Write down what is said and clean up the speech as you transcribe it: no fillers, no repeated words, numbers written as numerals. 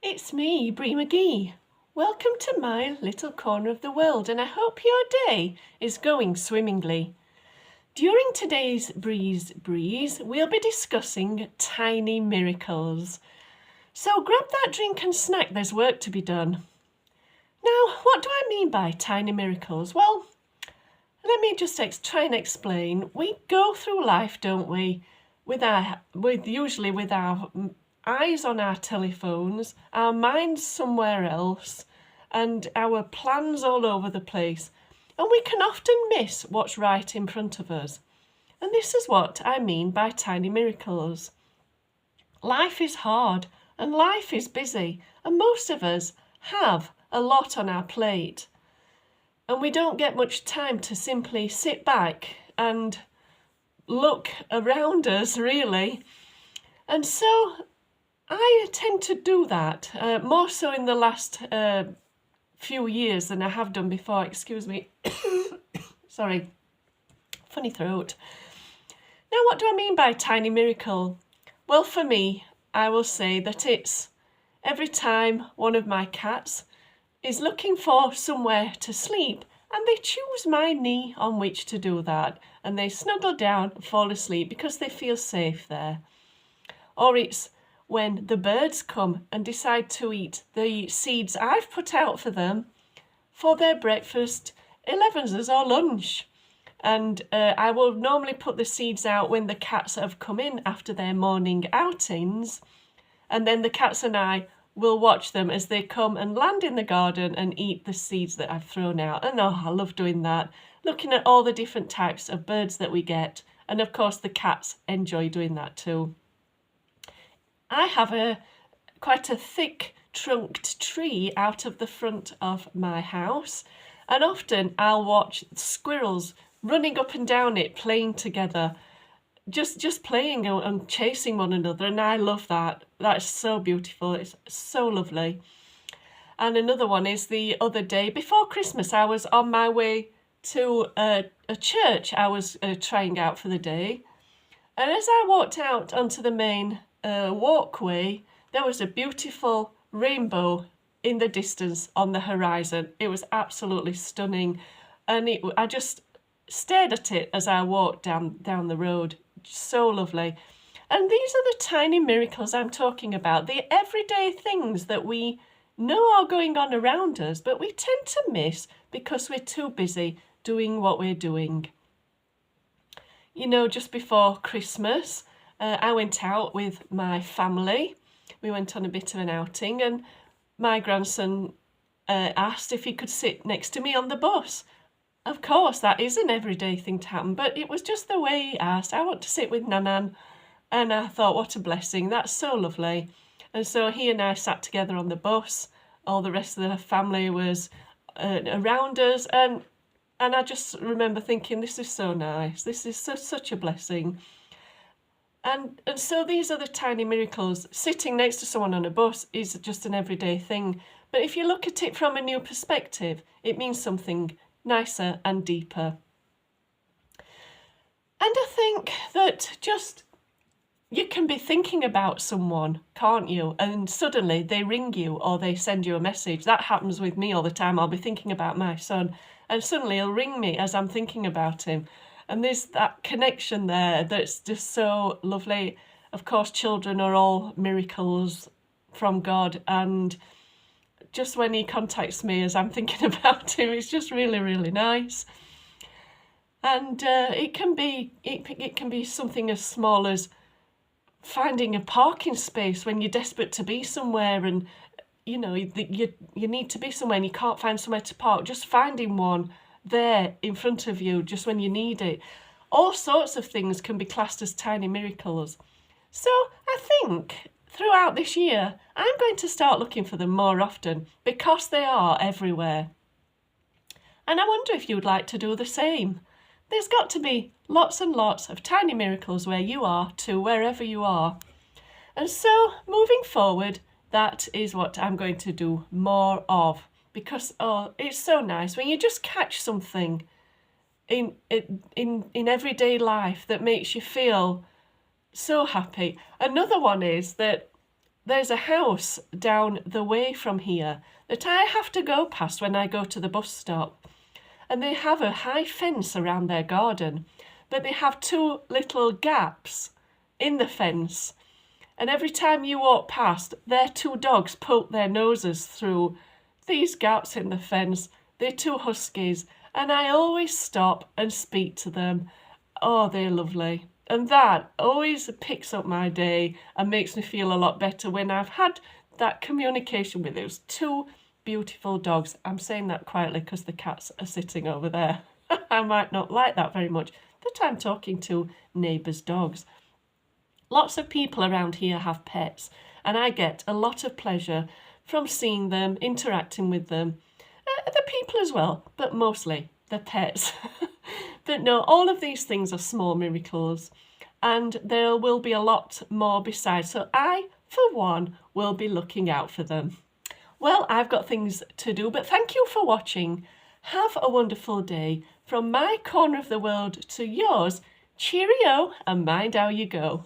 It's me, Bree McGee. Welcome to my little corner of the world, and I hope your day is going swimmingly. During today's Breeze, we'll be discussing tiny miracles. So grab that drink and snack, there's work to be done. Now, what do I mean by tiny miracles? Well, let me just try and explain. We go through life, don't we, usually with our eyes on our telephones, our minds somewhere else, and our plans all over the place. And we can often miss what's right in front of us. And this is what I mean by tiny miracles. Life is hard and life is busy, and most of us have a lot on our plate. And we don't get much time to simply sit back and look around us, really. And so I tend to do that, more so in the last few years than I have done before. Excuse me. Sorry, funny throat. Now, what do I mean by tiny miracle? Well, for me, I will say that it's every time one of my cats is looking for somewhere to sleep and they choose my knee on which to do that, and they snuggle down and fall asleep because they feel safe there. Or it's when the birds come and decide to eat the seeds I've put out for them for their breakfast, 11s or lunch. And I will normally put the seeds out when the cats have come in after their morning outings, and then the cats and I will watch them as they come and land in the garden and eat the seeds that I've thrown out. And oh, I love doing that, looking at all the different types of birds that we get, and of course the cats enjoy doing that too. I have quite a thick trunked tree out of the front of my house, and often I'll watch squirrels running up and down it, playing together, just playing and chasing one another, and I love that. That's so beautiful. It's so lovely. And another one is the other day before Christmas, I was on my way to a church I was trying out for the day, and as I walked out onto the main walkway, there was a beautiful rainbow in the distance on the horizon. It was absolutely stunning, and I just stared at it as I walked down the road. So lovely. And these are the tiny miracles I'm talking about, the everyday things that we know are going on around us, but we tend to miss because we're too busy doing what we're doing. You know, just before Christmas, I went out with my family. We went on a bit of an outing, and my grandson asked if he could sit next to me on the bus. Of course, that is an everyday thing to happen, but it was just the way he asked. I want to sit with Nanan, and I thought, what a blessing. That's so lovely. And so he and I sat together on the bus. All the rest of the family was around us, and I just remember thinking, this is so nice. This is such a blessing. And so these are the tiny miracles. Sitting next to someone on a bus is just an everyday thing. But if you look at it from a new perspective, it means something nicer and deeper. And I think that just you can be thinking about someone, can't you? And suddenly they ring you or they send you a message. That happens with me all the time. I'll be thinking about my son, and suddenly he'll ring me as I'm thinking about him. And there's that connection there that's just so lovely. Of course, children are all miracles from God. And just when he contacts me as I'm thinking about him, it's just really, really nice. And it can be something as small as finding a parking space when you're desperate to be somewhere, and you know you need to be somewhere and you can't find somewhere to park. Just finding one there in front of you just when you need it. All sorts of things can be classed as tiny miracles. So I think throughout this year I'm going to start looking for them more often because they are everywhere. And I wonder if you would like to do the same. There's got to be lots and lots of tiny miracles where you are too, wherever you are. And so moving forward, that is what I'm going to do more of. Because it's so nice when you just catch something in everyday life that makes you feel so happy. Another one is that there's a house down the way from here that I have to go past when I go to the bus stop. And they have a high fence around their garden, but they have two little gaps in the fence. And every time you walk past, their two dogs poke their noses through these gaps in the fence. They're two huskies, and I always stop and speak to them. Oh, they're lovely. And that always picks up my day and makes me feel a lot better when I've had that communication with those two beautiful dogs. I'm saying that quietly because the cats are sitting over there. I might not like that very much, that I'm talking to neighbours' dogs. Lots of people around here have pets, and I get a lot of pleasure from seeing them, interacting with them. The people as well, but mostly the pets. But no, all of these things are small miracles, and there will be a lot more besides. So I, for one, will be looking out for them. Well, I've got things to do, but thank you for watching. Have a wonderful day. From my corner of the world to yours, cheerio and mind how you go.